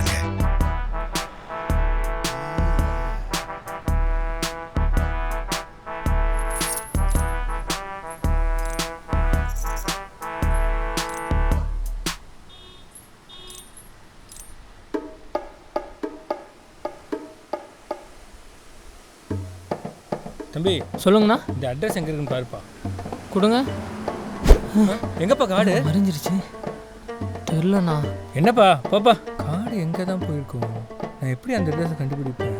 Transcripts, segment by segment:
பாருங்க. தம்பி சொல்லுங்கண்ணா. இந்த அட்ரஸ் எங்கே இருக்குன்னு பாருப்பா. கொடுங்க. எங்கப்பா காடு மறைஞ்சிருச்சு, தெரிலண்ணா. என்னப்பா பாப்பா, காடு எங்கே தான் போயிருக்கோம்? நான் எப்படி அந்த அட்ரஸை கண்டுபிடிப்பேன்?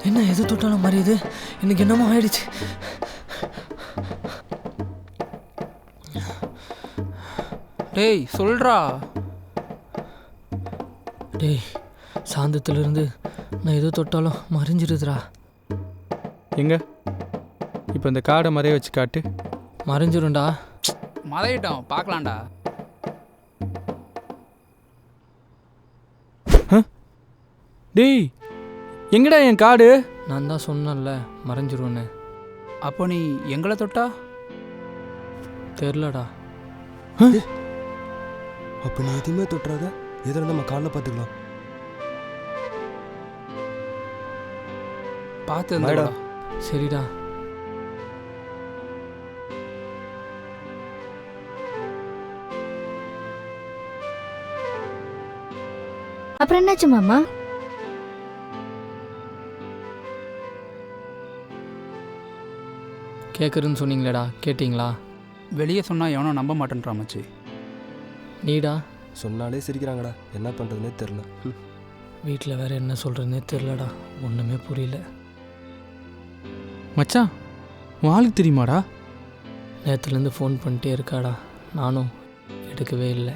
என்ன எது தொட்டாலும் மறையுது, எனக்கு என்னமோ ஆயிடுச்சு. டேய் சொல்றா. டேய், சாந்தத்திலிருந்து நான் எது தொட்டாலும் மறைஞ்சிருதுடா. எங்க இப்போ இந்த காடை மறைய வச்சு காட்டு. மறைஞ்சிரும்டா. மறையிட்டோம், பார்க்கலாம்டா. டேய், எங்கடா என் காடு? நான் தான் சொன்னேன்ல மறைஞ்சிரும்னு. அப்போ நீ எங்களை தொட்டா? தெரிலடா. அப்போ நீ எதுவுமே தொட்டுறாத, எதில் நம்ம காலைல பார்த்துக்கலாம். பார்த்து இருந்தடா. சரிடா. அப்புறம் என்னாச்சு மாமா? கேட்குறேன்னு சொன்னீங்களேடா, கேட்டிங்களா? வெளியே சொன்னா எவனோ நம்ப மாட்டேன்றா மச்சி. நீடா? சொன்னாலே சிரிக்கிறாங்கடா, என்ன பண்ணுறதுனே தெரில. வீட்டில் வேற என்ன சொல்கிறதுனே தெரிலடா, ஒன்றுமே புரியல. மச்சான், உன் ஆளுக்கு தெரியுமாடா? நேற்றுலேருந்து ஃபோன் பண்ணிட்டே இருக்காடா, நானும் எடுக்கவே இல்லை.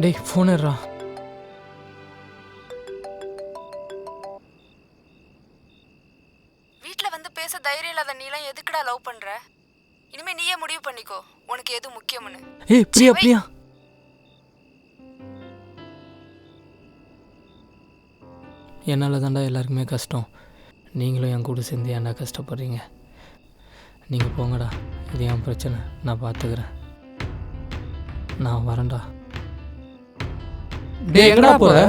டேய் ஃபோன் எடுறா. வீட்டில் வந்து பேச தைரியம் இல்லாத நீலாம் எதுக்குடா லவ் பண்ணுற? இனிமே நீயே முடிவு பண்ணிக்கோ உனக்கு எது முக்கியம்னு. ஏய் பிரியா, பிரியா. என்னால் தான்டா எல்லாருக்குமே கஷ்டம், நீங்களும் என் கூட சேர்ந்து ஏன்டா கஷ்டப்படுறீங்க? நீங்கள் போங்கடா, இது என் பிரச்சனை, நான் பார்த்துக்கிறேன். நான் வரேன்டா. டேய் எங்கடா போற?